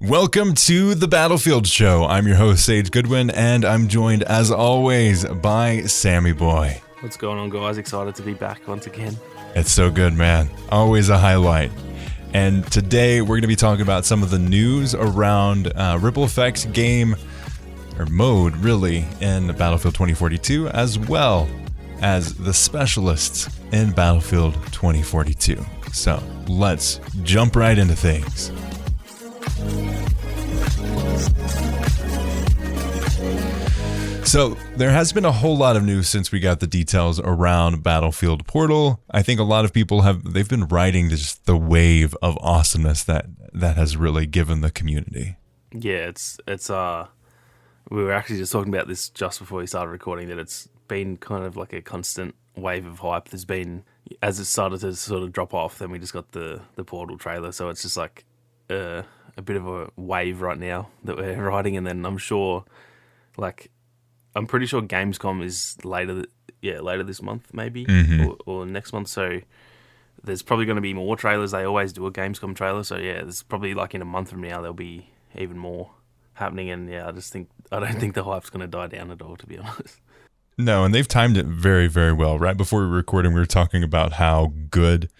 Welcome to the Battlefield Show. I'm your host, Sage Goodwin, and I'm joined, as always, by Sammy Boy. What's going on, guys? Excited to be back once again. It's so good, man. Always a highlight. And today, we're going to be talking about some of the news around Ripple Effects game, or mode, really, in Battlefield 2042, as well as the specialists in Battlefield 2042. So, let's jump right into things. So there has been a whole lot of news since we got the details around Battlefield Portal. I think a lot of people they've been riding just the wave of awesomeness that has really given the community. Yeah, it's we were actually just talking about this just before we started recording, that it's been kind of like a constant wave of hype. There's been, as it started to sort of drop off, then we just got the Portal trailer, so it's just like a bit of a wave right now that we're riding. And then I'm pretty sure Gamescom is later this month, maybe, or next month. So there's probably going to be more trailers. They always do a Gamescom trailer. So yeah, there's probably like in a month from now there'll be even more happening. And yeah, I don't think the hype's going to die down at all, to be honest. No, and they've timed it very, very well. Right before we were recording, we were talking about how good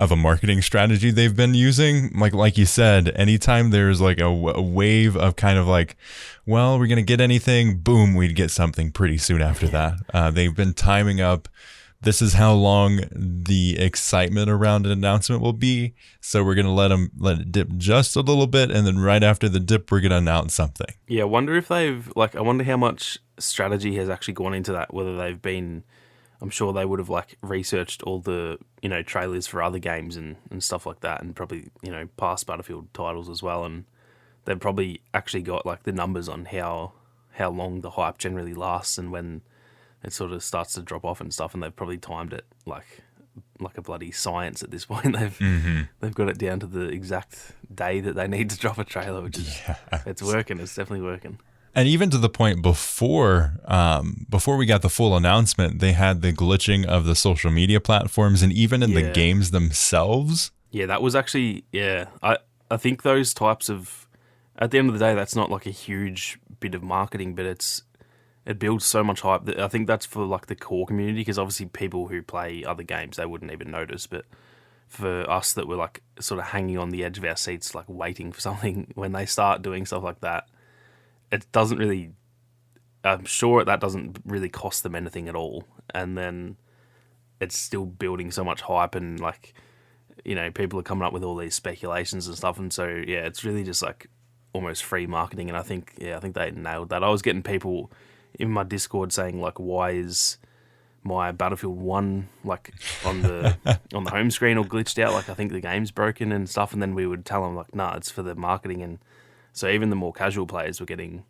of a marketing strategy they've been using. Like you said, anytime there's like a wave of kind of like, well, we're going to get anything, boom, we'd get something pretty soon after that. They've been timing up. This is how long the excitement around an announcement will be. So we're going to let it dip just a little bit. And then right after the dip, we're going to announce something. Yeah. I wonder if I wonder how much strategy has actually gone into that, whether they've been, I'm sure they would have researched all the, trailers for other games and stuff like that, and probably, past Battlefield titles as well. And they've probably actually got the numbers on how long the hype generally lasts and when it sort of starts to drop off and stuff. And they've probably timed it like a bloody science at this point. They've got it down to the exact day that they need to drop a trailer, which is, it's working. It's definitely working. And even to the point before we got the full announcement, they had the glitching of the social media platforms and even in the games themselves. Yeah, that was actually, I think those types of, at the end of the day, that's not like a huge bit of marketing, but it builds so much hype. I think that's for the core community, because obviously people who play other games, they wouldn't even notice. But for us that were sort of hanging on the edge of our seats, waiting for something, when they start doing stuff like that, it doesn't really, I'm sure that doesn't really cost them anything at all. And then it's still building so much hype, and people are coming up with all these speculations and stuff. And so, yeah, it's really just almost free marketing. And I think they nailed that. I was getting people in my Discord saying why is my Battlefield 1 on the home screen all glitched out? I think the game's broken and stuff. And then we would tell them nah, it's for the marketing. And so even the more casual players were getting,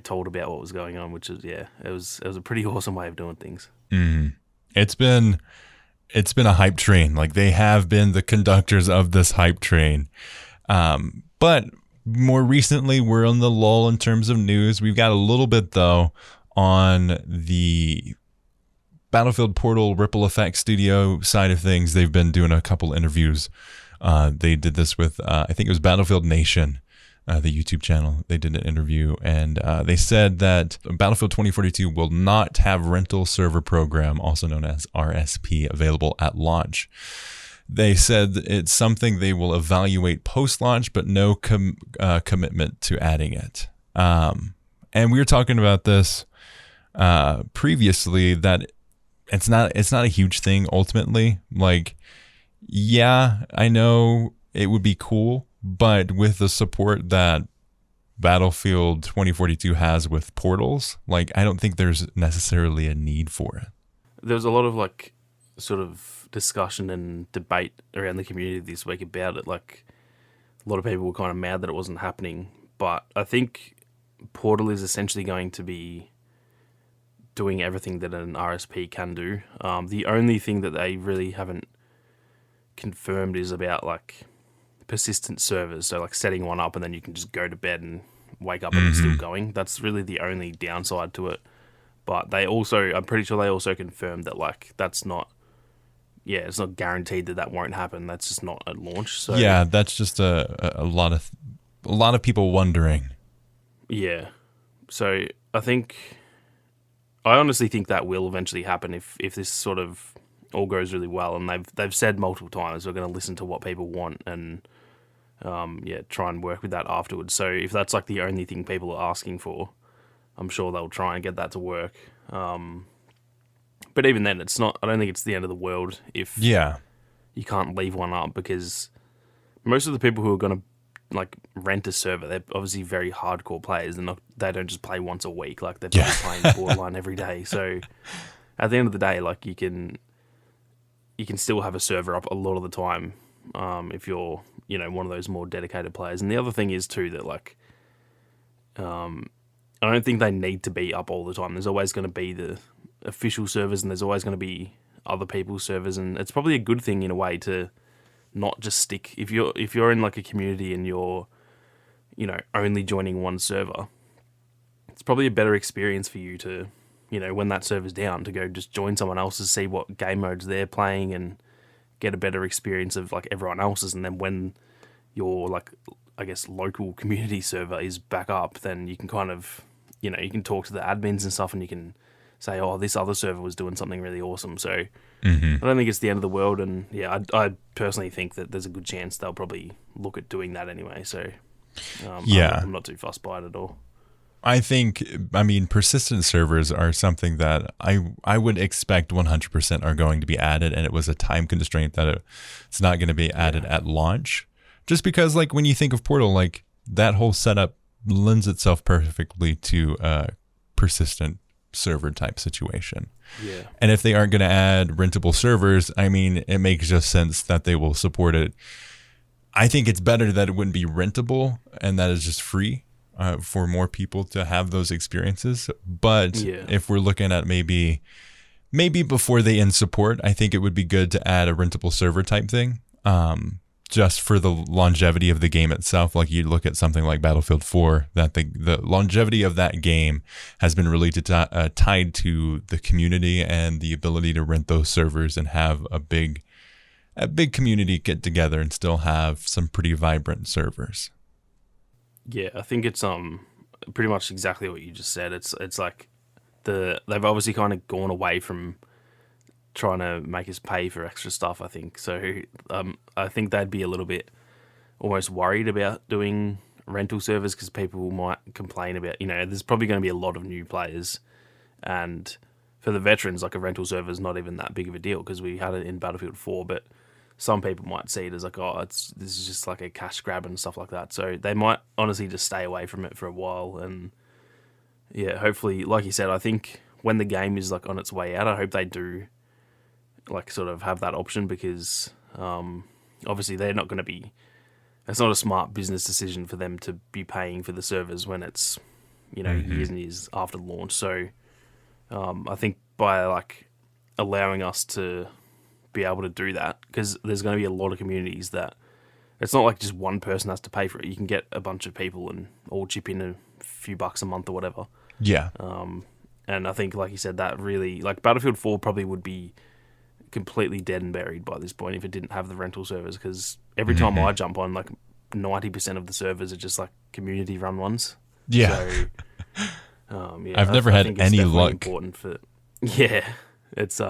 told about what was going on, which is, it was a pretty awesome way of doing things. Mm. It's been a hype train. They have been the conductors of this hype train. But more recently, we're on the lull in terms of news. We've got a little bit, though, on the Battlefield Portal Ripple Effects Studio side of things. They've been doing a couple interviews. They did this with, I think it was Battlefield Nation, the YouTube channel. They did an interview, and they said that Battlefield 2042 will not have rental server program, also known as RSP, available at launch. They said it's something they will evaluate post-launch, but no commitment to adding it. And we were talking about this previously, that it's not a huge thing ultimately. I know it would be cool, but with the support that Battlefield 2042 has with portals, I don't think there's necessarily a need for it. There's a lot of sort of discussion and debate around the community this week about it. A lot of people were kind of mad that it wasn't happening, but I think Portal is essentially going to be doing everything that an RSP can do. The only thing that they really haven't confirmed is about persistent servers, so setting one up and then you can just go to bed and wake up and it's still going. That's really the only downside to it. But I'm pretty sure they also confirmed that that's not, it's not guaranteed that won't happen. That's just not at launch. So yeah, that's just a lot of a lot of people wondering. Yeah. So I honestly think that will eventually happen if this sort of all goes really well, and they've said multiple times we're going to listen to what people want and try and work with that afterwards. So if that's like the only thing people are asking for, I'm sure they'll try and get that to work. But even then, it's not. I don't think it's the end of the world if you can't leave one up, because most of the people who are going to like rent a server, they're obviously very hardcore players. They don't just play once a week. Like they're probably playing Borderline every day. So at the end of the day, like you can still have a server up a lot of the time if you're one of those more dedicated players. And the other thing is too that like I don't think they need to be up all the time. There's always going to be the official servers, and there's always going to be other people's servers, and it's probably a good thing in a way to not just stick. If you're in like a community and you're only joining one server, it's probably a better experience for you to when that server's down to go just join someone else's, see what game modes they're playing, and get a better experience of like everyone else's. And then when your like I guess local community server is back up, then you can kind of you can talk to the admins and stuff, and you can say, oh, this other server was doing something really awesome. So I don't think it's the end of the world, and I personally think that there's a good chance they'll probably look at doing that anyway. So I'm not too fussed by it at all. I mean, persistent servers are something that I would expect 100% are going to be added, and it was a time constraint that it's not going to be added at launch. Just because, like, when you think of Portal, like, that whole setup lends itself perfectly to a persistent server type situation. Yeah. And if they aren't going to add rentable servers, I mean, it makes just sense that they will support it. I think it's better that it wouldn't be rentable and that it's just free for more people to have those experiences. But if we're looking at maybe before they end support, I think it would be good to add a rentable server type thing. Just for the longevity of the game itself. Like you look at something like Battlefield 4, that the longevity of that game has been really tied to the community and the ability to rent those servers and have a big community get together and still have some pretty vibrant servers. Yeah, I think it's pretty much exactly what you just said. It's like they've obviously kind of gone away from trying to make us pay for extra stuff, I think. So I think they'd be a little bit almost worried about doing rental servers because people might complain about, there's probably going to be a lot of new players. And for the veterans, like a rental server is not even that big of a deal because we had it in Battlefield 4, but some people might see it as like, oh, this is just like a cash grab and stuff like that. So they might honestly just stay away from it for a while. And yeah, hopefully, like you said, I think when the game is like on its way out, I hope they do like sort of have that option because obviously they're not going to be, it's not a smart business decision for them to be paying for the servers when it's years and years after launch. So I think by like allowing us to be able to do that, because there's going to be a lot of communities that it's not like just one person has to pay for it. You can get a bunch of people and all chip in a few bucks a month or whatever. Yeah. And I think, like you said, that really, like Battlefield 4 probably would be completely dead and buried by this point if it didn't have the rental servers, because every time I jump on, like 90% of the servers are just like community run ones. Yeah. So, I've never had any luck. Important for, it's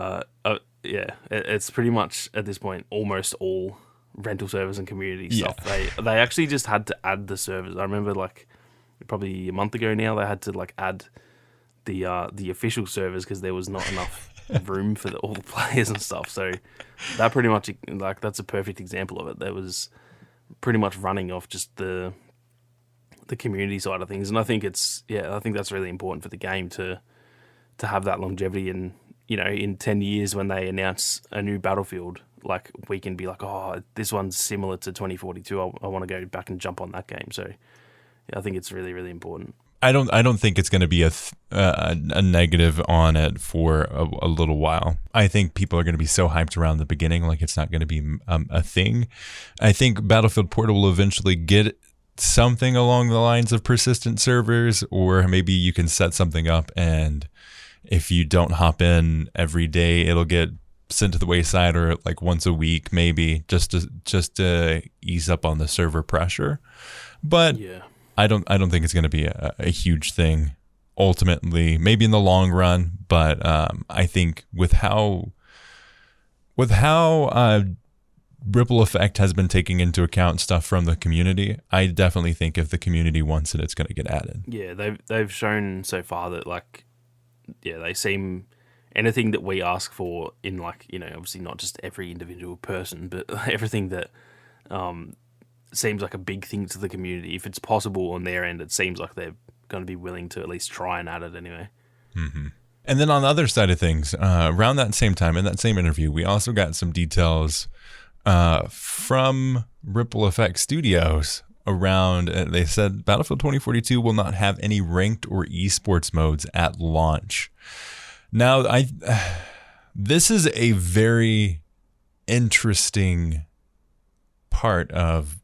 pretty much at this point almost all rental servers and community stuff. They actually just had to add the servers. I remember like probably a month ago now they had to like add the official servers because there was not enough room for all the players and stuff. So that pretty much, like, that's a perfect example of it. That was pretty much running off just the community side of things. And I think I think that's really important for the game to have that longevity. And in 10 years when they announce a new Battlefield, like we can be like, oh, this one's similar to 2042. I want to go back and jump on that game. So I think it's really, really important. I don't think it's going to be a negative on it for a little while. I think people are going to be so hyped around the beginning, like it's not going to be a thing. I think Battlefield Portal will eventually get something along the lines of persistent servers, or maybe you can set something up and if you don't hop in every day, it'll get sent to the wayside, or like once a week, maybe just to ease up on the server pressure. But Yeah. I don't think it's going to be a huge thing ultimately, maybe in the long run. But I think with how Ripple Effect has been taking into account stuff from the community, I definitely think if the community wants it, it's going to get added. Yeah, they've shown so far that, like, yeah, they seem anything that we ask for in, like, you know, obviously not just every individual person, but everything that seems like a big thing to the community. If it's possible on their end, it seems like they're going to be willing to at least try and add it anyway. Mm-hmm. And then on the other side of things, around that same time, in that same interview, we also got some details from Ripple Effect Studios around, they said Battlefield 2042 will not have any ranked or esports modes at launch. Now, this is a very interesting part of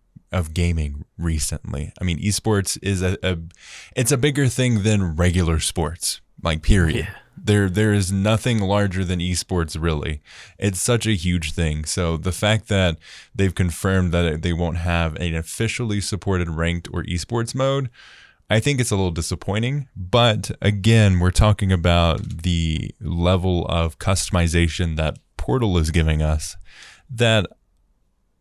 gaming recently. I mean, esports is it's a bigger thing than regular sports, like, period. Yeah. There is nothing larger than esports, really. It's such a huge thing. So the fact that they've confirmed that they won't have an officially supported ranked or esports mode, I think it's a little disappointing. But again, we're talking about the level of customization that Portal is giving us, that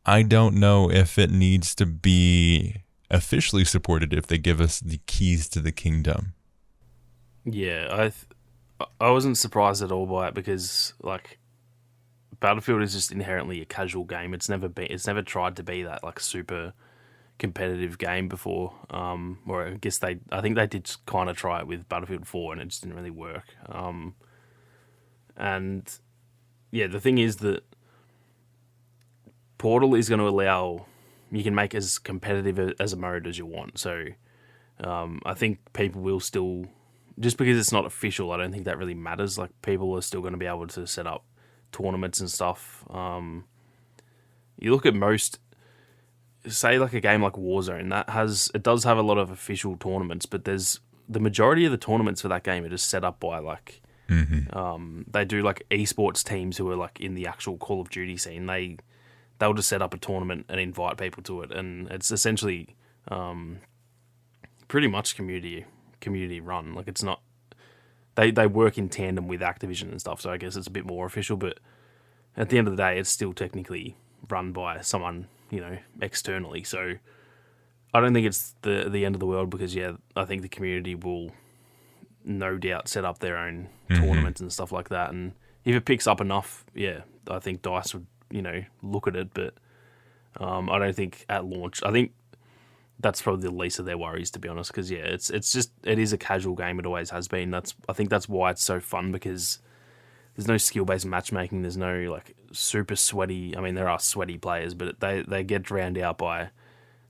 I don't know if it needs to be officially supported if they give us the keys to the kingdom. Yeah, I wasn't surprised at all by it because, like, Battlefield is just inherently a casual game. It's never tried to be that, like, super competitive game before. Or I guess I think they did kind of try it with Battlefield 4 and it just didn't really work. And yeah, the thing is that Portal is going to allow you can make as competitive as a mode as you want. So I think people will still, just because it's not official, I don't think that really matters. Like, people are still going to be able to set up tournaments and stuff. You look at most, say, like a game like Warzone, it does have a lot of official tournaments, but there's the majority of the tournaments for that game are just set up by, like, they do, like, esports teams who are, like, in the actual Call of Duty scene. They'll just set up a tournament and invite people to it, and it's essentially pretty much community run. Like, it's not, they work in tandem with Activision and stuff, so I guess it's a bit more official, but at the end of the day, it's still technically run by someone, you know, externally. So I don't think it's the end of the world, because yeah, I think the community will no doubt set up their own tournaments and stuff like that, and if it picks up enough, yeah, I think DICE would, you know, look at it. But I don't think at launch, I think that's probably the least of their worries, to be honest, because yeah, it is a casual game. It always has been. I think that's why it's so fun, because there's no skill-based matchmaking. There's no, like, super sweaty. I mean, there are sweaty players, but they get drowned out by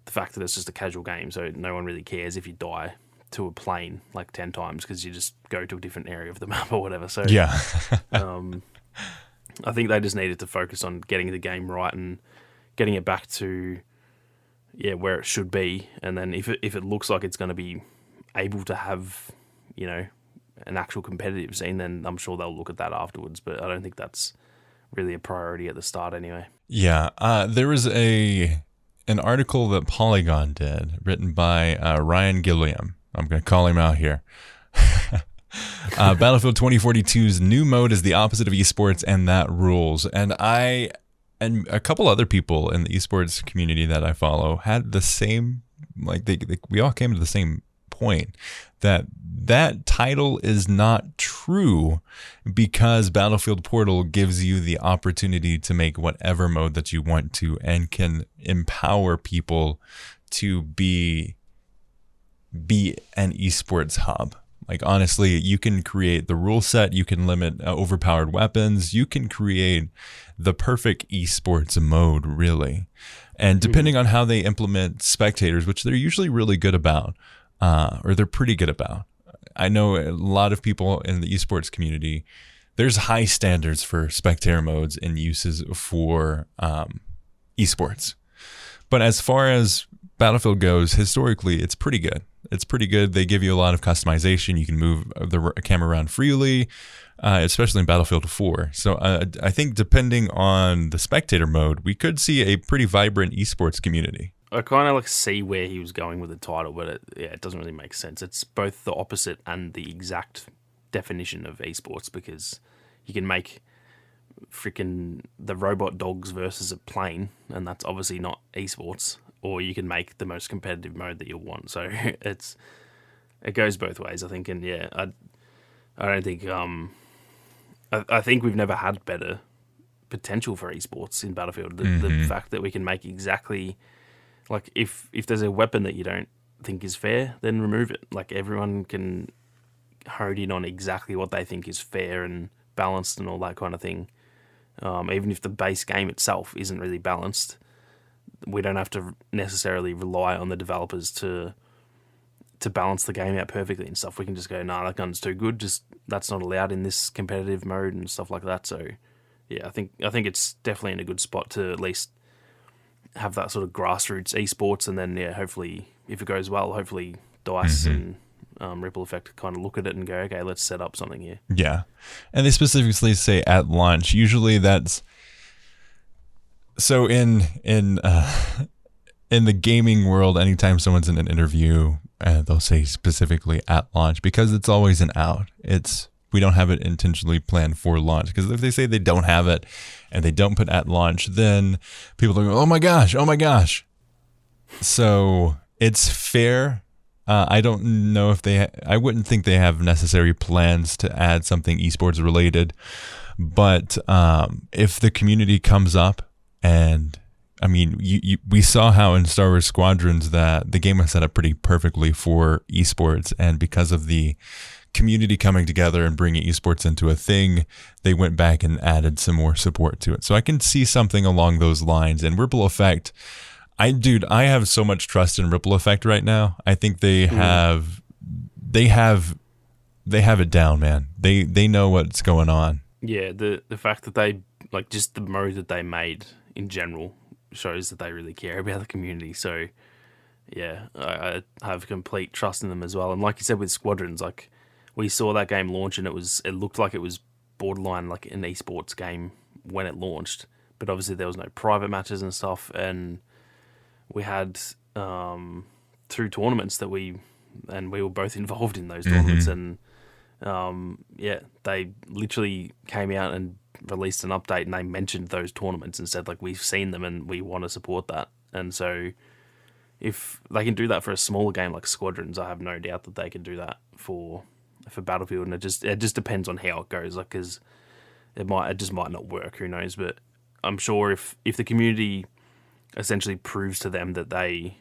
the fact that it's just a casual game. So no one really cares if you die to a plane like 10 times, because you just go to a different area of the map or whatever. So yeah, I think they just needed to focus on getting the game right and getting it back to, yeah, where it should be. And then if it looks like it's going to be able to have, you know, an actual competitive scene, then I'm sure they'll look at that afterwards. But I don't think that's really a priority at the start anyway. Yeah. There was an article that Polygon did, written by Ryan Gilliam. I'm going to call him out here. Battlefield 2042's new mode is the opposite of esports, and that rules. And I and a couple other people in the esports community that I follow had the same, like, we all came to the same point, that title is not true, because Battlefield Portal gives you the opportunity to make whatever mode that you want to, and can empower people to be an esports hub. Like, honestly, you can create the rule set, you can limit overpowered weapons, you can create the perfect esports mode, really. And depending on how they implement spectators, which they're usually really good about, or they're pretty good about. I know a lot of people in the esports community, there's high standards for spectator modes and uses for esports. But as far as Battlefield goes, historically, it's pretty good. It's pretty good. They give you a lot of customization. You can move the camera around freely, especially in Battlefield 4. So I think depending on the spectator mode, we could see a pretty vibrant esports community. I kind of like see where he was going with the title, but it doesn't really make sense. It's both the opposite and the exact definition of esports, because you can make freaking the robot dogs versus a plane, and that's obviously not esports. Or you can make the most competitive mode that you want. So it goes both ways, I think. And yeah, I don't think I think we've never had better potential for esports in Battlefield. The fact that we can make exactly, like, if there's a weapon that you don't think is fair, then remove it. Like, everyone can hone in on exactly what they think is fair and balanced and all that kind of thing. Even if the base game itself isn't really balanced, we don't have to necessarily rely on the developers to balance the game out perfectly and stuff. We can just go, nah, that gun's too good. Just that's not allowed in this competitive mode and stuff like that. So yeah, I think it's definitely in a good spot to at least have that sort of grassroots esports, and then yeah, hopefully if it goes well, hopefully DICE and Ripple Effect kind of look at it and go, okay, let's set up something here. Yeah, and they specifically say at launch. Usually that's so in the gaming world. Anytime someone's in an interview, they'll say specifically at launch, because it's always an out. We don't have it intentionally planned for launch, because if they say they don't have it and they don't put at launch, then people are going, oh my gosh. So it's fair. I don't know if I wouldn't think they have necessary plans to add something esports related, but if the community comes up, and I mean, we saw how in Star Wars Squadrons that the game was set up pretty perfectly for esports, and because of the community coming together and bringing esports into a thing, they went back and added some more support to it. So I can see something along those lines. And Ripple Effect, I have so much trust in Ripple Effect right now. I think they have it down, man. They know what's going on. Yeah, the fact that they, like, just the mode that they made in general shows that they really care about the community. So yeah, I have complete trust in them as well. And like you said with Squadrons, like, we saw that game launch and it looked like it was borderline like an esports game when it launched, but obviously there was no private matches and stuff, and we had 2 tournaments that we were both involved in those tournaments, and yeah, they literally came out and released an update and they mentioned those tournaments and said, like, we've seen them and we want to support that. And so if they can do that for a smaller game like Squadrons, I have no doubt that they can do that for Battlefield. And it just depends on how it goes, like, because it just might not work, who knows. But I'm sure if the community essentially proves to them that they,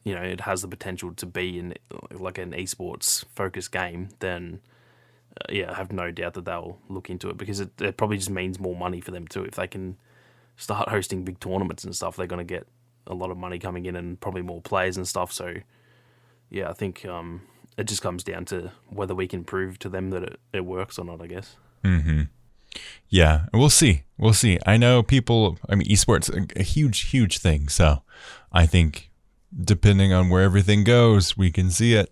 you know, it has the potential to be in like an esports focused game, then yeah, I have no doubt that they'll look into it, because it probably just means more money for them too. If they can start hosting big tournaments and stuff, they're going to get a lot of money coming in and probably more players and stuff. So yeah, I think it just comes down to whether we can prove to them that it works or not, I guess. Yeah, we'll see. I know esports a huge thing. So I think depending on where everything goes, we can see it.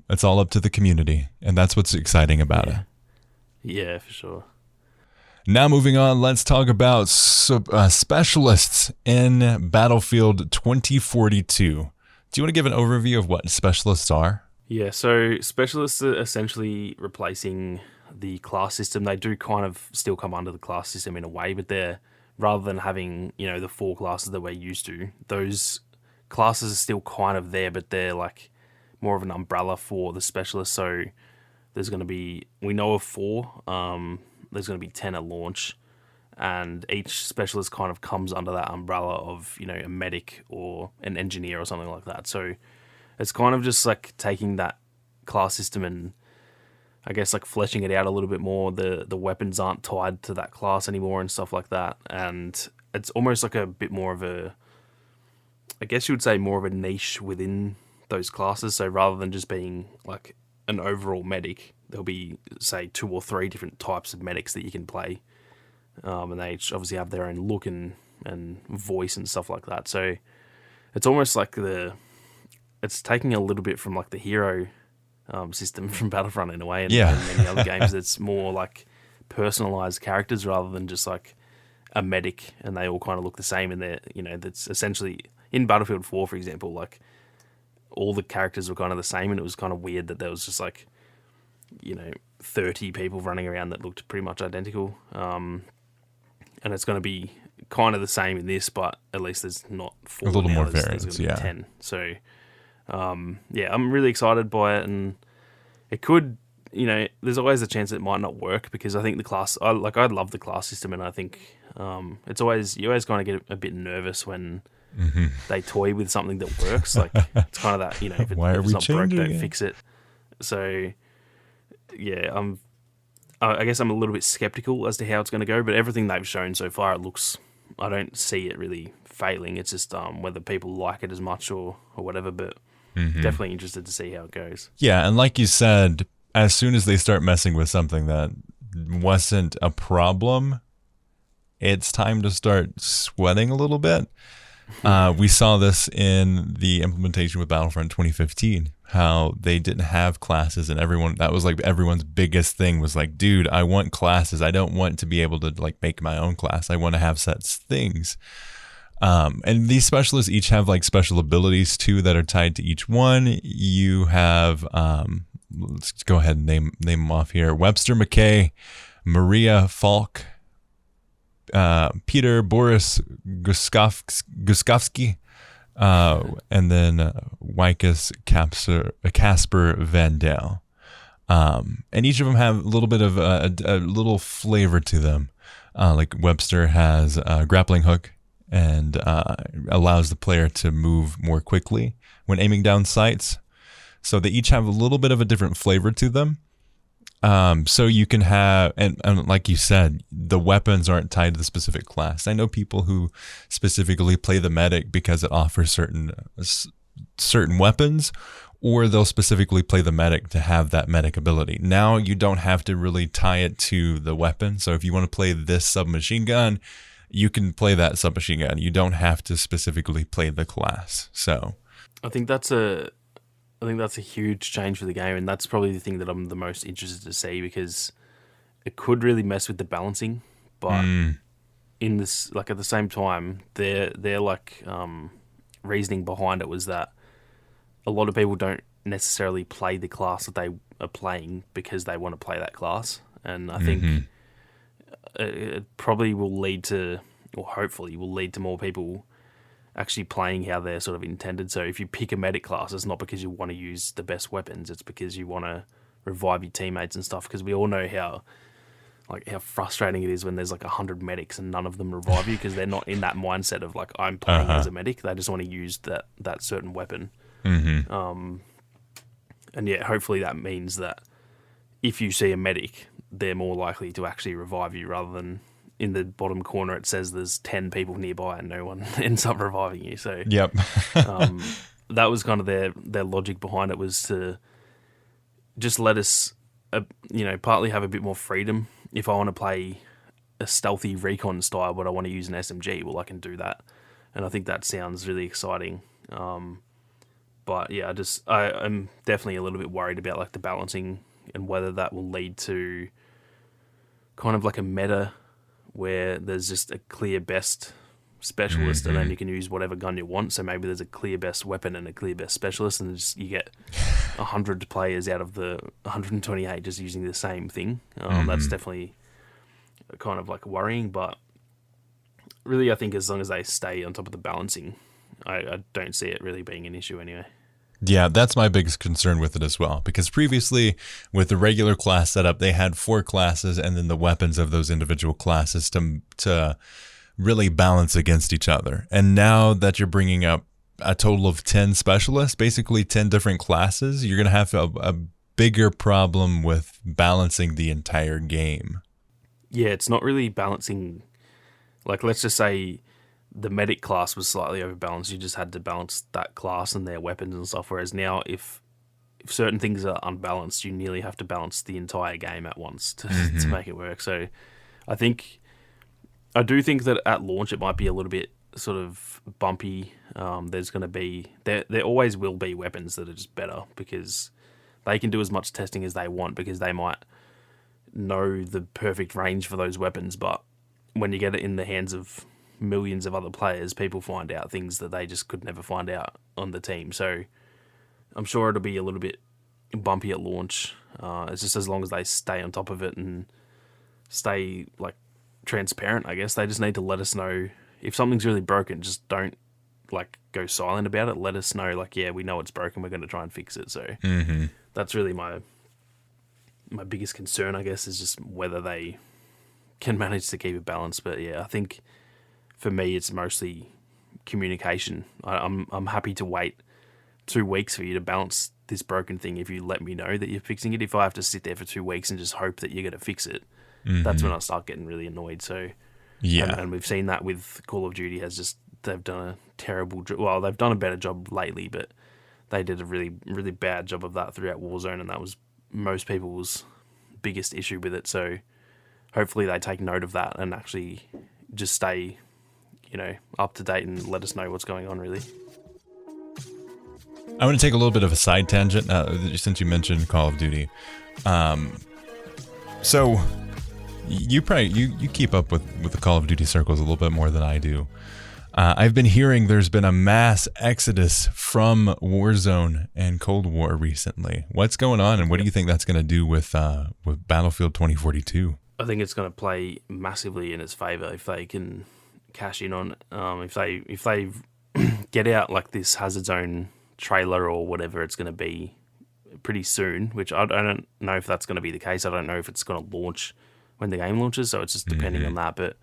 It's all up to the community, and that's what's exciting about it. Yeah, for sure. Now moving on, let's talk about specialists in Battlefield 2042. Do you want to give an overview of what specialists are? Yeah, so specialists are essentially replacing the class system. They do kind of still come under the class system in a way, but they're, rather than having, you know, the 4 classes that we're used to, those classes are still kind of there, but they're like more of an umbrella for the specialists. So there's going to be, we know of 4, there's going to be 10 at launch, and each specialist kind of comes under that umbrella of, you know, a medic or an engineer or something like that. So it's kind of just like taking that class system and I guess like fleshing it out a little bit more. The weapons aren't tied to that class anymore and stuff like that. And it's almost like a bit more of a, I guess you would say more of a niche within those classes. So rather than just being like an overall medic, there'll be, say, 2 or 3 different types of medics that you can play. And they each obviously have their own look and voice and stuff like that. So it's almost like it's taking a little bit from like the hero system from Battlefront in a way, and many other games. It's more like personalized characters rather than just like a medic, and they all kind of look the same. And they're, you know, that's essentially in Battlefield 4, for example, like all the characters were kind of the same, and it was kind of weird that there was just like, you know, 30 people running around that looked pretty much identical. And it's going to be kind of the same in this, but at least there's not 4. A little now. more There's variance, gonna be 10. So, yeah, I'm really excited by it, and it could, you know, there's always a chance it might not work, because I think the class, I love the class system, and I think it's always, you always kind of get a bit nervous when they toy with something that works. Like, it's kind of that, you know, if it's not broke, don't fix it. So, yeah, I guess I'm a little bit skeptical as to how it's going to go, but everything they've shown so far, I don't see it really failing. It's just whether people like it as much or whatever, but definitely interested to see how it goes. Yeah, and like you said, as soon as they start messing with something that wasn't a problem, it's time to start sweating a little bit. We saw this in the implementation with Battlefront 2015, how they didn't have classes, and that was like everyone's biggest thing was like, dude, I want classes. I don't want to be able to like make my own class. I want to have set things. And these specialists each have like special abilities too that are tied to each one. You have, let's go ahead and name them off here: Webster McKay, Maria Falk, Peter Boris Guskovsky, and then Wycus Casper Van Dale. And each of them have a little bit of a little flavor to them. Like Webster has a grappling hook and allows the player to move more quickly when aiming down sights. So they each have a little bit of a different flavor to them. So you can have, and like you said, the weapons aren't tied to the specific class. I know people who specifically play the medic because it offers certain weapons, or they'll specifically play the medic to have that medic ability. Now you don't have to really tie it to the weapon. So if you want to play this submachine gun, you can play that submachine gun. You don't have to specifically play the class. So I think that's a huge change for the game, and that's probably the thing that I'm the most interested to see, because it could really mess with the balancing. But in this, like at the same time, their like reasoning behind it was that a lot of people don't necessarily play the class that they are playing because they want to play that class, and I think it probably will lead to, or hopefully will lead to, more people actually playing how they're sort of intended. So if you pick a medic class, it's not because you want to use the best weapons, it's because you want to revive your teammates and stuff, because we all know how frustrating it is when there's like 100 medics and none of them revive you, because they're not in that mindset of like, I'm playing as a medic. They just want to use that certain weapon. And yeah, hopefully that means that if you see a medic, they're more likely to actually revive you, rather than in the bottom corner it says there's 10 people nearby and no one ends up reviving you. So yep. That was kind of their logic behind it, was to just let us, partly have a bit more freedom. If I want to play a stealthy recon style, but I want to use an SMG, well, I can do that. And I think that sounds really exciting. But yeah, I'm definitely a little bit worried about like the balancing, and whether that will lead to kind of like a meta where there's just a clear best specialist, and then you can use whatever gun you want. So maybe there's a clear best weapon and a clear best specialist, and you get 100 players out of the 128 just using the same thing. That's definitely kind of like worrying, but really I think as long as they stay on top of the balancing, I don't see it really being an issue anyway. Yeah, that's my biggest concern with it as well, because previously with the regular class setup, they had 4 classes and then the weapons of those individual classes to really balance against each other. And now that you're bringing up a total of 10 specialists, basically 10 different classes, you're going to have a bigger problem with balancing the entire game. Yeah, it's not really balancing. Like, let's just say the medic class was slightly overbalanced. You just had to balance that class and their weapons and stuff. Whereas now, if certain things are unbalanced, you nearly have to balance the entire game at once to make it work. So I do think that at launch it might be a little bit sort of bumpy. There's going to be, there always will be weapons that are just better, because they can do as much testing as they want, because they might know the perfect range for those weapons, but when you get it in the hands of millions of other players, people find out things that they just could never find out on the team. So I'm sure it'll be a little bit bumpy at launch. It's just as long as they stay on top of it and stay like transparent, I guess. They just need to let us know if something's really broken. Just don't like go silent about it. Let us know, like, yeah, we know it's broken. We're going to try and fix it. So that's really my biggest concern, I guess, is just whether they can manage to keep it balanced. But yeah, I think for me, it's mostly communication. I'm happy to wait 2 weeks for you to balance this broken thing if you let me know that you're fixing it. If I have to sit there for 2 weeks and just hope that you're going to fix it, that's when I start getting really annoyed. So Yeah. and we've seen that with Call of Duty. They've done a terrible job. Well, they've done a better job lately, but they did a really, really bad job of that throughout Warzone, and that was most people's biggest issue with it. So hopefully they take note of that and actually just stay, up to date and let us know what's going on, really. I want to take a little bit of a side tangent since you mentioned Call of Duty. So you keep up with the Call of Duty circles a little bit more than I do. I've been hearing there's been a mass exodus from Warzone and Cold War recently. What's going on, and what do you think that's going to do with Battlefield 2042? I think it's going to play massively in its favor if they can cash in on if they get out like this Hazard Zone trailer or whatever it's going to be pretty soon, which I don't know if that's going to be the case. I don't know if it's going to launch when the game launches, so it's just depending on that. But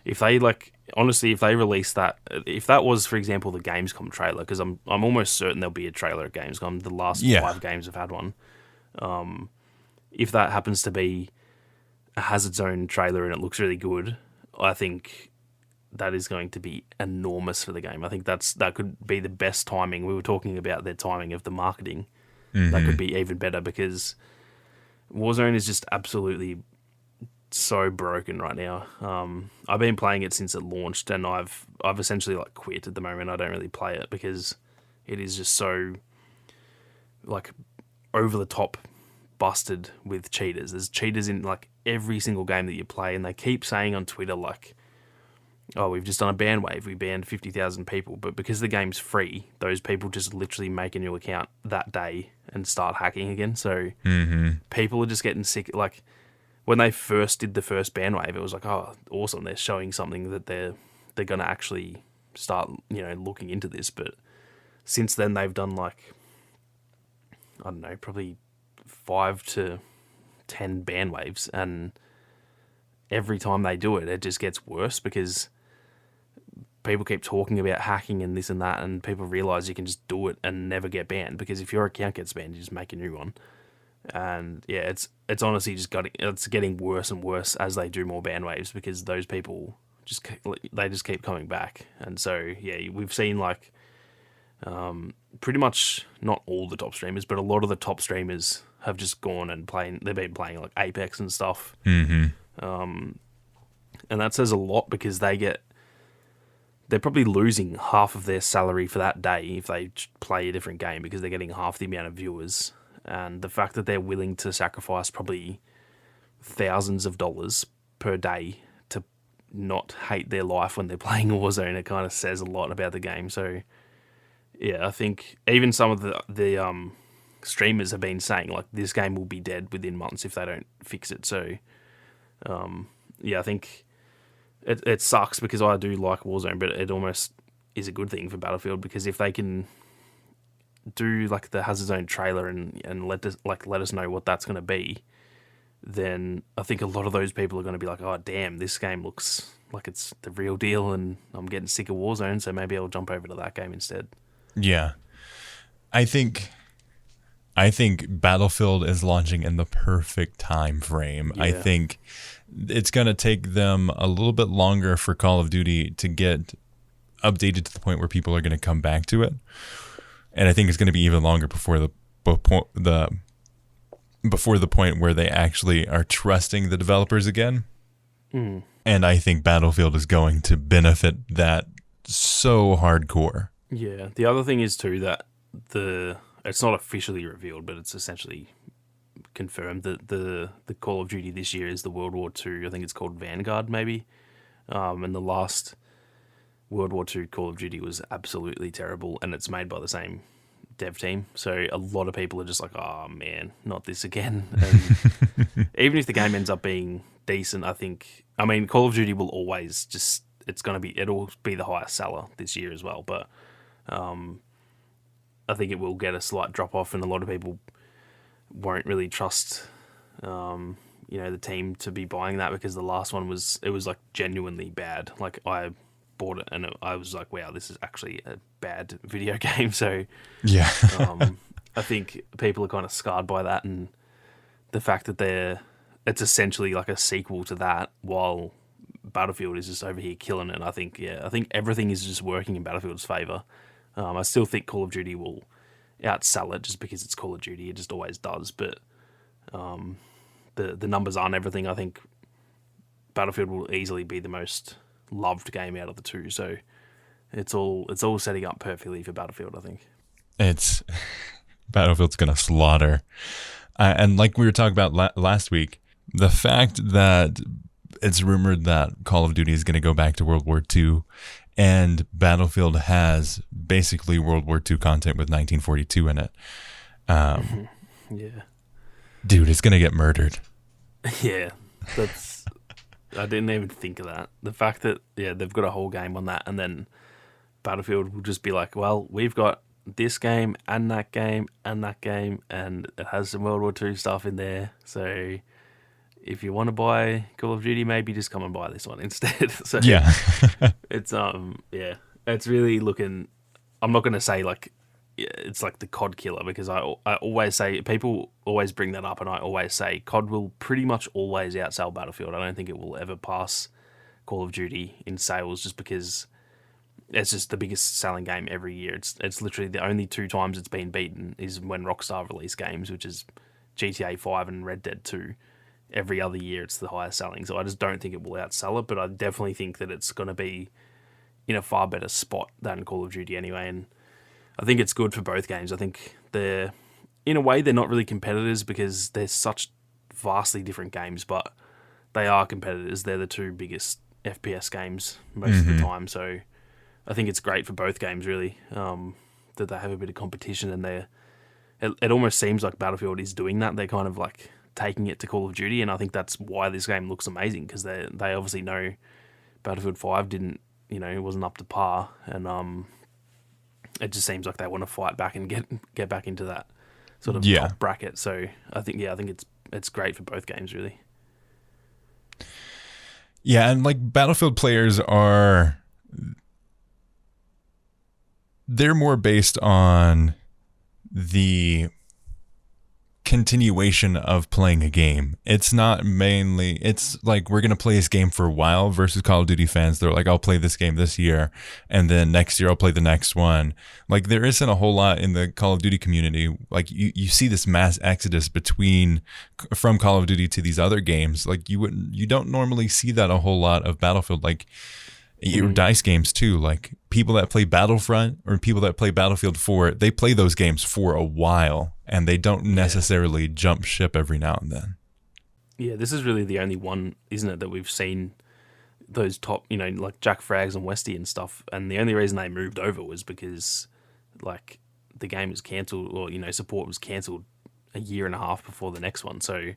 if they if they release that, if that was, for example, the Gamescom trailer, because I'm almost certain there'll be a trailer at Gamescom. The last 5 games have had one. If that happens to be a Hazard Zone trailer and it looks really good, I think that is going to be enormous for the game. I think that could be the best timing. We were talking about their timing of the marketing. That could be even better because Warzone is just absolutely so broken right now. I've been playing it since it launched, and I've essentially like quit at the moment. I don't really play it because it is just so like over the top busted with cheaters. There's cheaters in like every single game that you play, and they keep saying on Twitter like, oh, we've just done a ban wave. We banned 50,000 people. But because the game's free, those people just literally make a new account that day and start hacking again. So people are just getting sick. Like, when they first did the first ban wave, it was like, oh, awesome. They're showing something that they're going to actually start, looking into this. But since then, they've done like, I don't know, probably 5 to 10 ban waves. And every time they do it, it just gets worse because people keep talking about hacking and this and that, and people realize you can just do it and never get banned, because if your account gets banned, you just make a new one. And yeah, it's honestly it's getting worse and worse as they do more ban waves, because those people just keep coming back. And so yeah, we've seen like pretty much not all the top streamers, but a lot of the top streamers have just gone and they've been playing like Apex and stuff. And that says a lot, because they're probably losing half of their salary for that day if they play a different game, because they're getting half the amount of viewers. And the fact that they're willing to sacrifice probably thousands of dollars per day to not hate their life when they're playing Warzone, it kind of says a lot about the game. So yeah, I think even some of the streamers have been saying like this game will be dead within months if they don't fix it. So yeah, I think it sucks, because I do like Warzone, but it almost is a good thing for Battlefield, because if they can do like the Hazard Zone trailer and let us know what that's going to be, then I think a lot of those people are going to be like, oh damn, this game looks like it's the real deal, and I'm getting sick of Warzone, so maybe I'll jump over to that game instead. Yeah, I think Battlefield is launching in the perfect time frame. Yeah. I think it's going to take them a little bit longer for Call of Duty to get updated to the point where people are going to come back to it. And I think it's going to be even longer before the point where they actually are trusting the developers again. And I think Battlefield is going to benefit that so hardcore. Yeah. The other thing is too that it's not officially revealed, but it's essentially confirmed that the Call of Duty this year is the World War II. I think it's called Vanguard, maybe. And the last World War II Call of Duty was absolutely terrible, and it's made by the same dev team. So a lot of people are just like, oh man, not this again. And even if the game ends up being decent, I mean, Call of Duty will always just, it'll be the highest seller this year as well. But I think it will get a slight drop off, and a lot of people won't really trust, the team to be buying that, because the last one was like genuinely bad. Like, I bought it and I was like, wow, this is actually a bad video game. So yeah, I think people are kind of scarred by that, and the fact that it's essentially like a sequel to that, while Battlefield is just over here killing it. I think everything is just working in Battlefield's favor. I still think Call of Duty will outsell it just because it's Call of Duty. It just always does. But the numbers aren't everything. I think Battlefield will easily be the most loved game out of the two. So it's all setting up perfectly for Battlefield, I think. Battlefield's going to slaughter. And like we were talking about last week, the fact that it's rumored that Call of Duty is going to go back to World War II, and Battlefield has basically World War II content with 1942 in it. Yeah. Dude, it's going to get murdered. Yeah. I didn't even think of that. The fact that, they've got a whole game on that, and then Battlefield will just be like, well, we've got this game and that game and that game, and it has some World War II stuff in there. So if you want to buy Call of Duty, maybe just come and buy this one instead. So yeah, it's really looking. I'm not going to say like it's like the COD killer, because I always say, people always bring that up, and I always say COD will pretty much always outsell Battlefield. I don't think it will ever pass Call of Duty in sales, just because it's just the biggest selling game every year. It's literally the only two times it's been beaten is when Rockstar release games, which is GTA 5 and Red Dead 2. Every other year it's the highest selling. So I just don't think it will outsell it, but I definitely think that it's going to be in a far better spot than Call of Duty anyway. And I think it's good for both games. I think in a way, they're not really competitors because they're such vastly different games, but they are competitors. They're the two biggest FPS games most of the time. So I think it's great for both games, really, that they have a bit of competition, and it almost seems like Battlefield is doing that. They're kind of like taking it to Call of Duty, and I think that's why this game looks amazing, because they obviously know Battlefield 5 wasn't up to par, and it just seems like they want to fight back and get back into that sort of top bracket. So I think it's great for both games, really. Yeah, and like Battlefield players they're more based on the continuation of playing a game. It's not mainly, it's like we're going to play this game for a while, versus Call of Duty fans. They're like, I'll play this game this year, and then next year I'll play the next one. Like, there isn't a whole lot in the Call of Duty community. Like, you see this mass exodus from Call of Duty to these other games. Like, you don't normally see that a whole lot of Battlefield. Like, dice games too, like people that play Battlefront or people that play Battlefield 4, they play those games for a while, and they don't necessarily jump ship every now and then. Yeah, this is really the only one, isn't it, that we've seen those top, like Jack Frags and Westy and stuff, and the only reason they moved over was because like the game was cancelled, or support was cancelled a year and a half before the next one. So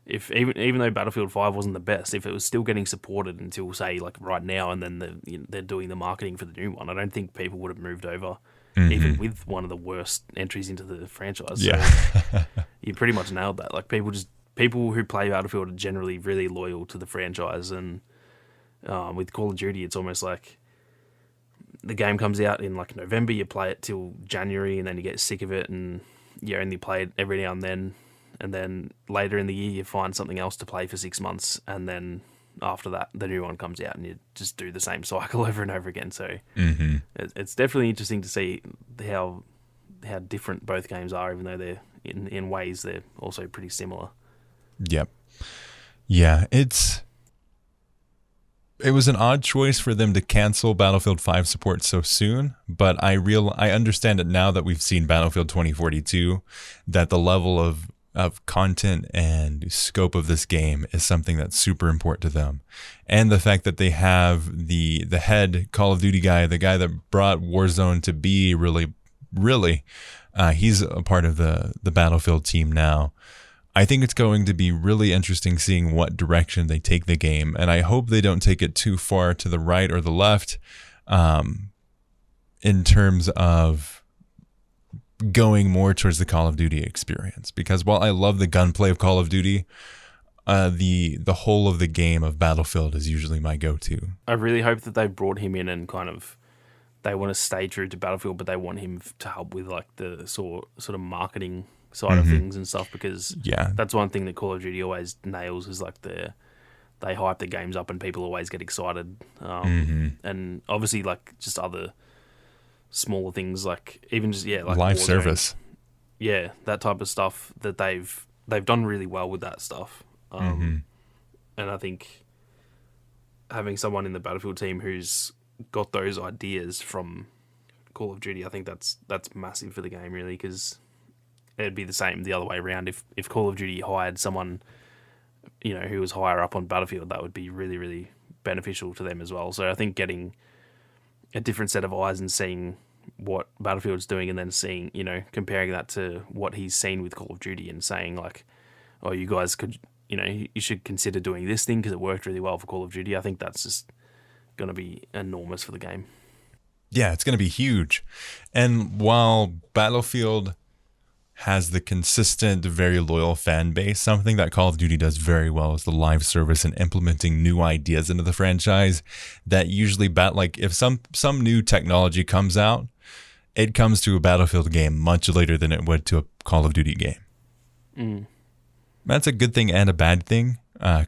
if even though Battlefield 5 wasn't the best, if it was still getting supported until, say, like right now, and then they're doing the marketing for the new one, I don't think people would have moved over, even with one of the worst entries into the franchise. Yeah. So you pretty much nailed that. Like, people who play Battlefield are generally really loyal to the franchise, and with Call of Duty, it's almost like the game comes out in like November, you play it till January, and then you get sick of it, and you only play it every now and then. And then later in the year, you find something else to play for 6 months, and then after that, the new one comes out, and you just do the same cycle over and over again. So it's definitely interesting to see how different both games are, even though they're in ways they're also pretty similar. Yep. Yeah, it was an odd choice for them to cancel Battlefield 5 support so soon, but I understand it now that we've seen Battlefield 2042, that the level of of content and scope of this game is something that's super important to them. And the fact that they have the head Call of Duty guy, the guy that brought Warzone to be really, he's a part of the Battlefield team now. I think it's going to be really interesting seeing what direction they take the game. And I hope they don't take it too far to the right or the left in terms of going more towards the Call of Duty experience, because while I love the gunplay of Call of Duty, the whole of the game of Battlefield is usually my go-to. I really hope that they brought him in and kind of they want to stay true to Battlefield, but they want him to help with like the sort of marketing side of things and stuff, because that's one thing that Call of Duty always nails is like they hype the games up and people always get excited, and obviously like just other smaller things like even just like live Warzone, service, that type of stuff that they've done really well with that stuff, and I think having someone in the Battlefield team who's got those ideas from Call of Duty, I think that's massive for the game really, because it'd be the same the other way around. If Call of Duty hired someone who was higher up on Battlefield, that would be really, really beneficial to them as well. So I think getting a different set of eyes and seeing what Battlefield's doing, and then seeing, comparing that to what he's seen with Call of Duty and saying like, oh, you guys could, you should consider doing this thing because it worked really well for Call of Duty. I think that's just going to be enormous for the game. Yeah, it's going to be huge. And while Battlefield has the consistent, very loyal fan base, something that Call of Duty does very well is the live service and implementing new ideas into the franchise that usually like if some new technology comes out, it comes to a Battlefield game much later than it would to a Call of Duty game. That's a good thing and a bad thing.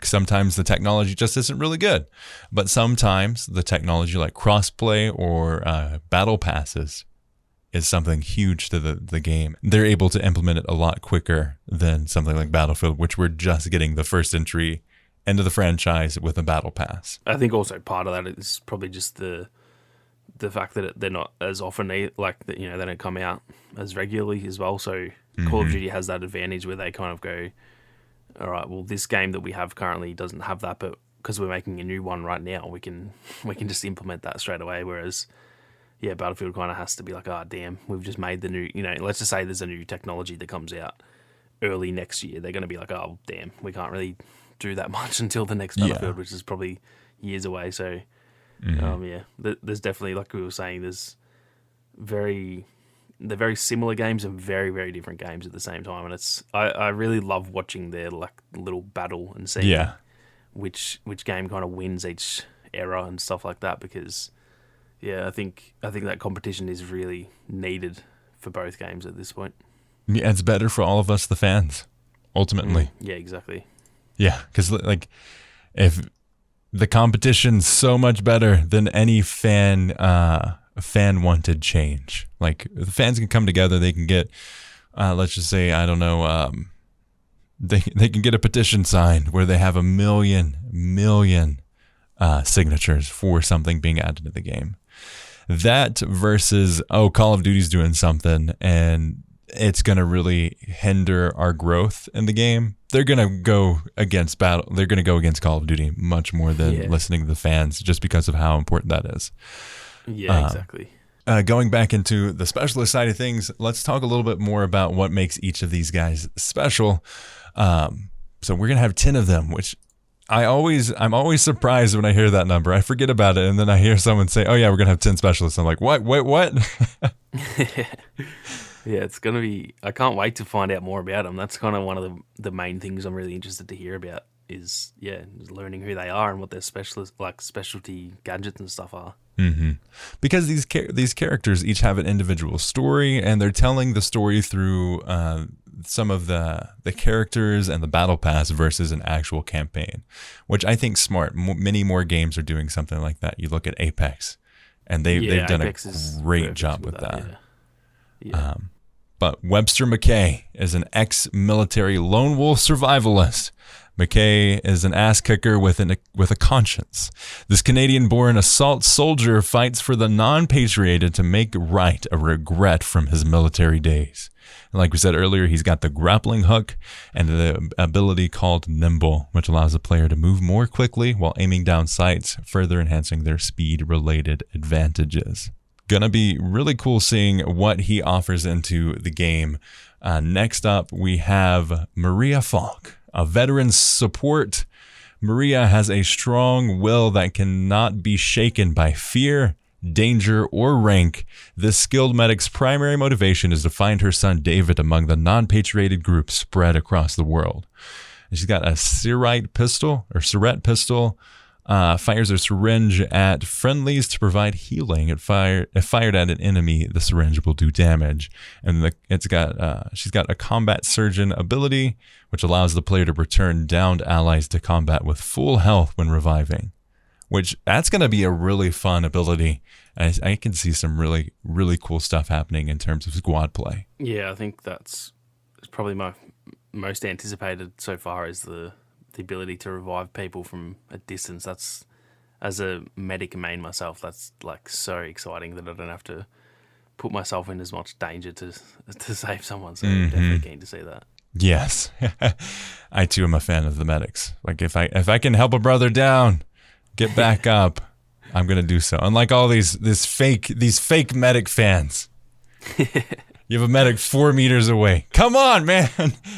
Sometimes the technology just isn't really good, but sometimes the technology like crossplay or battle passes is something huge to the game. They're able to implement it a lot quicker than something like Battlefield, which we're just getting the first entry into the franchise with a battle pass. I think also part of that is probably just the fact that they're not as often they don't come out as regularly as well. So Call of Duty has that advantage where they kind of go, all right, well, this game that we have currently doesn't have that, but because we're making a new one right now, we can just implement that straight away. Whereas Battlefield kind of has to be like, oh, damn, we've just made the new, let's just say there's a new technology that comes out early next year. They're going to be like, oh, damn, we can't really do that much until the next Battlefield, which is probably years away. So, there's definitely, like we were saying, they're very similar games and very, very different games at the same time. And I really love watching their like little battle and seeing which game kind of wins each era and stuff like that, because I think that competition is really needed for both games at this point. Yeah, it's better for all of us, the fans, ultimately. Yeah, exactly. Yeah, because like if the competition's so much better than any fan wanted change. Like the fans can come together, they can get, let's just say, I don't know, they can get a petition signed where they have 1 million signatures for something being added to the game. That versus, Call of Duty's doing something and it's going to really hinder our growth in the game. They're going to go against They're going to go against Call of Duty much more than listening to the fans, just because of how important that is. Yeah, exactly. Going back into the specialist side of things, let's talk a little bit more about what makes each of these guys special. So we're going to have 10 of them, which I'm always surprised when I hear that number. I forget about it, and then I hear someone say, oh yeah, we're going to have 10 specialists. I'm like, what? Wait, what? Yeah, it's going to be, I can't wait to find out more about them. That's kind of one of the main things I'm really interested to hear about is learning who they are and what their specialty gadgets and stuff are. Because these characters each have an individual story, and they're telling the story through some of the characters and the battle pass versus an actual campaign, which I think smart. Many more games are doing something like that. You look at Apex, and they've done a great job with that. But Webster McKay is an ex-military lone wolf survivalist McKay is an ass kicker with a conscience. This Canadian-born assault soldier fights for the non-patrioted to make right a regret from his military days. And like we said earlier, he's got the grappling hook and the ability called Nimble, which allows the player to move more quickly while aiming down sights, further enhancing their speed-related advantages. Gonna be really cool seeing what he offers into the game. Next up, we have Maria Falk, a veteran support. Maria has a strong will that cannot be shaken by fear, danger, or rank. This skilled medic's primary motivation is to find her son David among the non-patrioted groups spread across the world. And she's got a Syrette pistol, fires a syringe at friendlies to provide healing. If fired at an enemy, the syringe will do damage. And she's got a combat surgeon ability, which allows the player to return downed allies to combat with full health when reviving. Which that's going to be a really fun ability. I can see some really, really cool stuff happening in terms of squad play. Yeah, I think it's probably my most anticipated so far is the ability to revive people from a distance. That's, as a medic main myself, that's like so exciting that I don't have to put myself in as much danger to save someone. So I'm definitely keen to see that. Yes, I too am a fan of the medics. Like if I can help a brother down, get back up, I'm gonna do so. Unlike all these fake medic fans. You have a medic 4 meters away. Come on, man,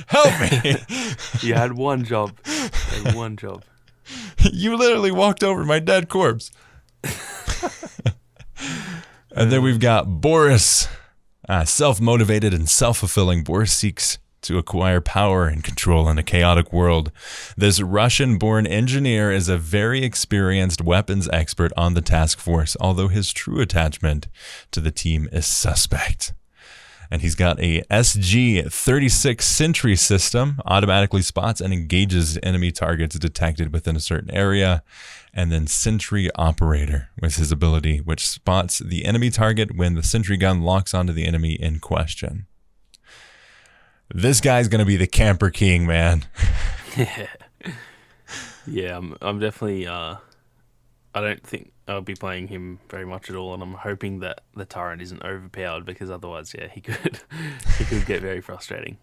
help me. You had one job. You literally walked over my dead corpse. And then we've got Boris. Self-motivated and self-fulfilling, Boris seeks to acquire power and control in a chaotic world. This Russian-born engineer is a very experienced weapons expert on the task force, although his true attachment to the team is suspect. And he's got a SG-36 sentry system, automatically spots and engages enemy targets detected within a certain area. And then Sentry Operator was his ability, which spots the enemy target when the sentry gun locks onto the enemy in question. This guy's going to be the camper king, man. Yeah, I'm definitely... I don't think I'll be playing him very much at all, and I'm hoping that the Tyrant isn't overpowered, because otherwise, yeah, he could get very frustrating.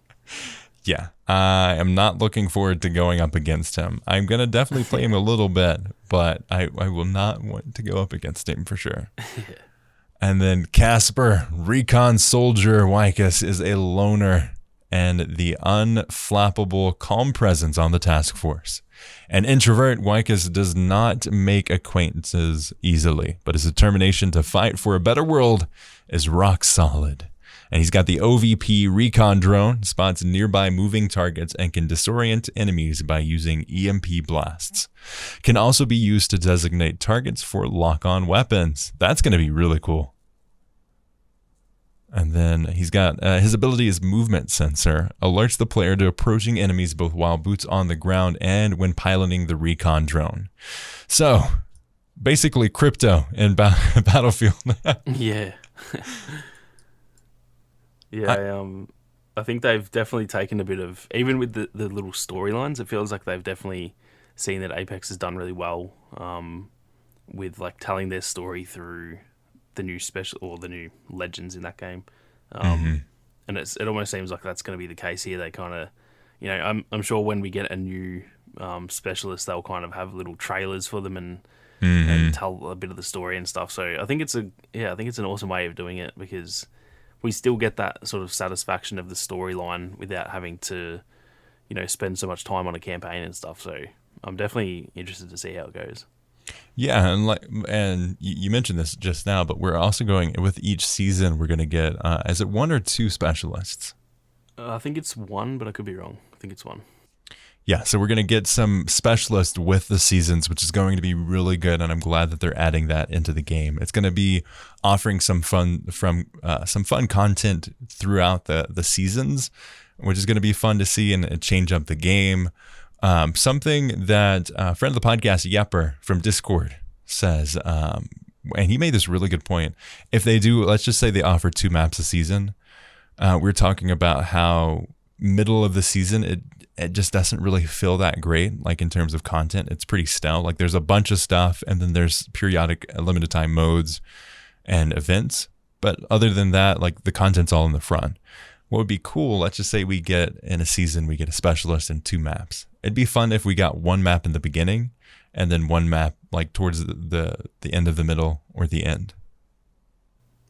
Yeah, I am not looking forward to going up against him. I'm going to definitely play him a little bit, but I will not want to go up against him for sure. Yeah. And then Casper, Recon Soldier Wycus, is a loner and the unflappable calm presence on the task force. An introvert, Wycus does not make acquaintances easily, but his determination to fight for a better world is rock solid. And he's got the OVP recon drone, spots nearby moving targets, and can disorient enemies by using EMP blasts. Can also be used to designate targets for lock-on weapons. That's going to be really cool. And then he's got his ability is movement sensor, alerts the player to approaching enemies both while boots on the ground and when piloting the recon drone. So, basically crypto in Battlefield. Yeah. Yeah, I think they've definitely taken a bit of, even with the little storylines, it feels like they've definitely seen that Apex has done really well with like telling their story through the new special or the new legends in that game. And it almost seems like that's going to be the case here. They kind of, you know, I'm sure when we get a new specialist, they'll kind of have little trailers for them and tell a bit of the story and stuff. So I think it's an awesome way of doing it, because we still get that sort of satisfaction of the storyline without having to, you know, spend so much time on a campaign and stuff. So I'm definitely interested to see how it goes. Yeah, and you mentioned this just now, but we're also going with each season. We're going to get is it 1 or 2 specialists? I think it's 1, but I could be wrong. I think it's 1. Yeah, so we're going to get some specialists with the seasons, which is going to be really good, and I'm glad that they're adding that into the game. It's going to be offering some fun content throughout the seasons, which is going to be fun to see and change up the game. Something that a friend of the podcast, Yepper from Discord, says, and he made this really good point. If they do, let's just say they offer 2 maps a season, we're talking about how middle of the season, it just doesn't really feel that great. Like in terms of content, it's pretty stale. Like there's a bunch of stuff, and then there's periodic limited time modes and events. But other than that, like the content's all in the front. What would be cool, let's just say we get in a season, we get a specialist and 2 maps. It'd be fun if we got 1 map in the beginning and then 1 map like towards the end of the middle or the end.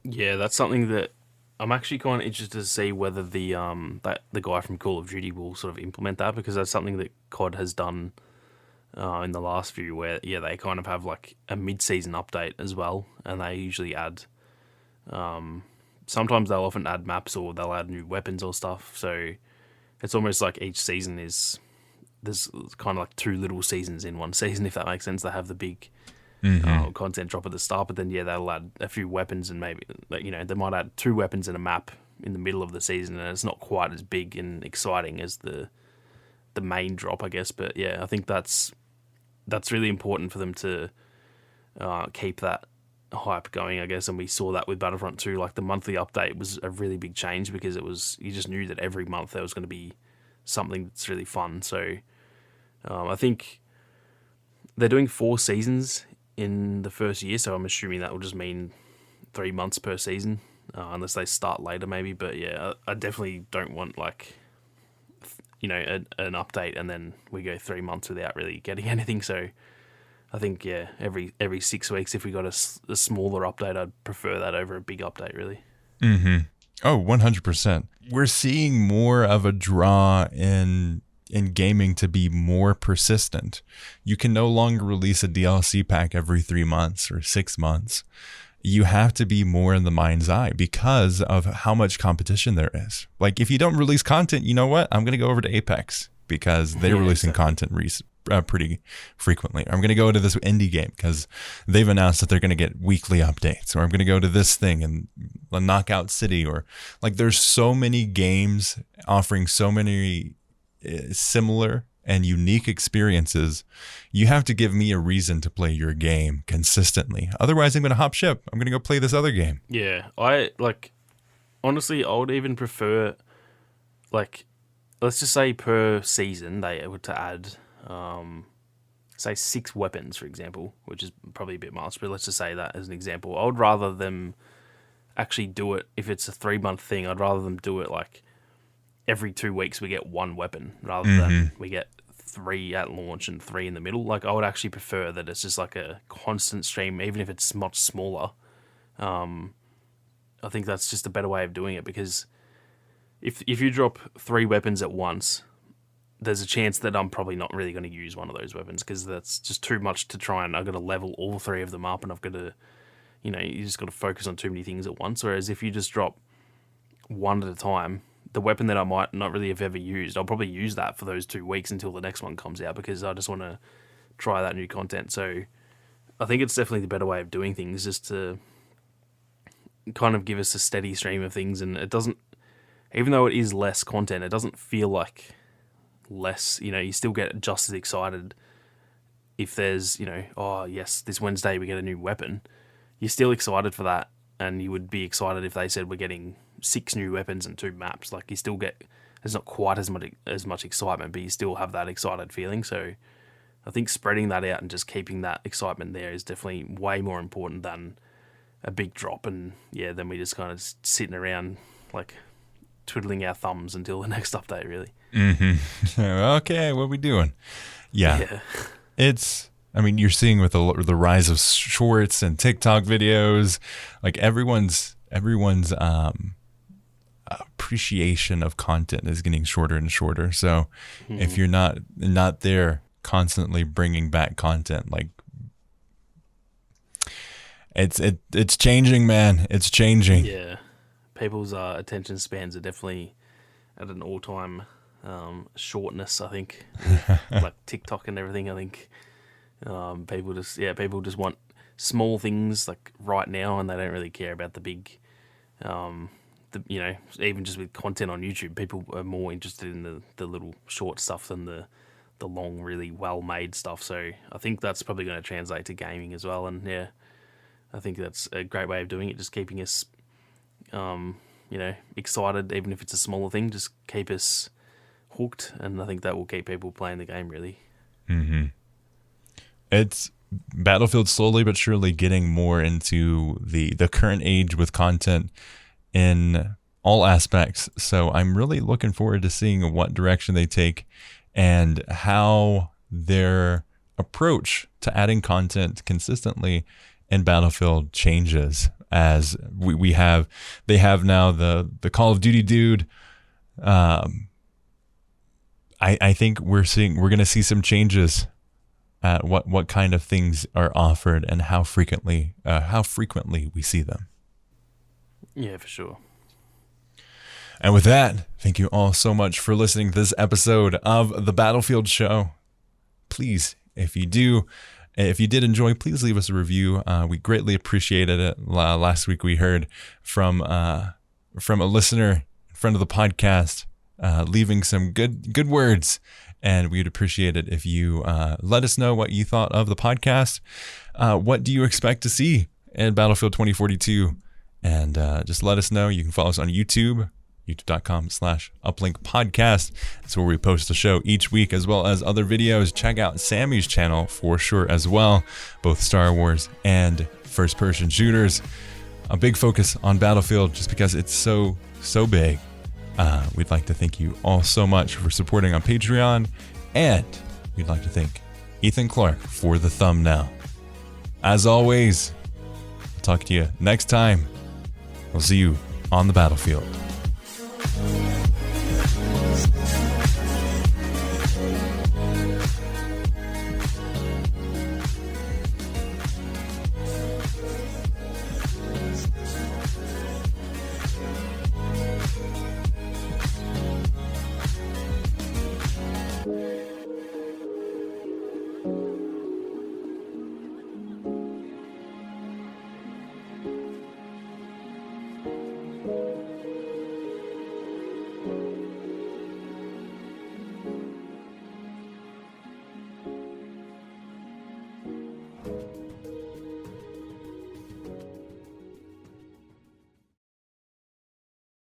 Yeah, that's something that I'm actually kind of interested to see whether the guy from Call of Duty will sort of implement that, because that's something that COD has done in the last few, where they kind of have like a mid-season update as well, and they usually add. Sometimes they'll often add maps, or they'll add new weapons or stuff. So it's almost like each season there's kind of like 2 little seasons in one season, if that makes sense. They have the big content drop at the start, but then they'll add a few weapons, and maybe they might add 2 weapons in a map in the middle of the season, and it's not quite as big and exciting as the main drop, I guess. But yeah, I think that's really important for them to keep that hype going, I guess. And we saw that with Battlefront 2. Like the monthly update was a really big change, because you just knew that every month there was going to be something that's really fun. So I think they're doing 4 seasons in the first year, so I'm assuming that will just mean 3 months per season, unless they start later maybe. But yeah, I definitely don't want like an update and then we go 3 months without really getting anything. So I think every 6 weeks, if we got a smaller update, I'd prefer that over a big update, really. Mm-hmm. Oh, 100%. We're seeing more of a draw in gaming to be more persistent. You can no longer release a DLC pack every 3 months or 6 months. You have to be more in the mind's eye because of how much competition there is. Like if you don't release content, you know what? I'm going to go over to Apex because they're releasing content pretty frequently. I'm going to go to this indie game because they've announced that they're going to get weekly updates, or I'm going to go to this thing and Knockout City, or like there's so many games offering so many similar and unique experiences. You have to give me a reason to play your game consistently. Otherwise, I'm going to hop ship. I'm going to go play this other game. Yeah, honestly, I would even prefer, like, let's just say per season they were to add say 6 weapons, for example, which is probably a bit much, but let's just say that as an example. I would rather them actually do it, if it's a 3-month thing, I'd rather them do it like every 2 weeks we get 1 weapon rather than we get 3 at launch and 3 in the middle. Like I would actually prefer that it's just like a constant stream, even if it's much smaller. I think that's just a better way of doing it, because if you drop 3 weapons at once, there's a chance that I'm probably not really going to use one of those weapons, because that's just too much to try, and I've got to level all 3 of them up, and I've got to, you just got to focus on too many things at once. Whereas if you just drop 1 at a time, the weapon that I might not really have ever used, I'll probably use that for those 2 weeks until the next one comes out, because I just want to try that new content. So I think it's definitely the better way of doing things, just to kind of give us a steady stream of things. And it doesn't, even though it is less content, it doesn't feel like less. You still get just as excited if there's, oh yes, this Wednesday we get a new weapon. You're still excited for that, and you would be excited if they said we're getting 6 new weapons and 2 maps. Like you still get, there's not quite as much excitement, but you still have that excited feeling. So I think spreading that out and just keeping that excitement there is definitely way more important than a big drop, and then we just kind of sitting around like twiddling our thumbs until the next update, really. Okay, what are we doing? Yeah. You're seeing with the rise of shorts and TikTok videos, like everyone's appreciation of content is getting shorter and shorter. So if you're not there constantly bringing back content, like it's changing, man. It's changing. Yeah, people's attention spans are definitely at an all-time shortness, I think. Like TikTok and everything, I think people just want small things like right now, and they don't really care about the big even just with content on YouTube, people are more interested in the little short stuff than the long, really well-made stuff. So I think that's probably going to translate to gaming as well. And I think that's a great way of doing it, just keeping us excited, even if it's a smaller thing. Just keep us hooked, and I think that will keep people playing the game, really. It's Battlefield slowly but surely getting more into the current age with content in all aspects. So I'm really looking forward to seeing what direction they take and how their approach to adding content consistently in Battlefield changes, as they have now the Call of Duty dude. I think we're going to see some changes at what kind of things are offered and how frequently we see them. Yeah, for sure. And with that, thank you all so much for listening to this episode of the Battlefield Show. Please, if you did enjoy, please leave us a review. We greatly appreciated it. Last week we heard from a listener, friend of the podcast, leaving some good words, and we'd appreciate it if you let us know what you thought of the podcast. What do you expect to see in Battlefield 2042? And just let us know. You can follow us on YouTube, youtube.com/uplinkedpodcast. That's where we post the show each week, as well as other videos. Check out Sammy's channel for sure as well, both Star Wars and first-person shooters. A big focus on Battlefield just because it's so big. We'd like to thank you all so much for supporting on Patreon, and we'd like to thank Ethan Clark for the thumbnail. As always, I'll talk to you next time. We'll see you on the battlefield.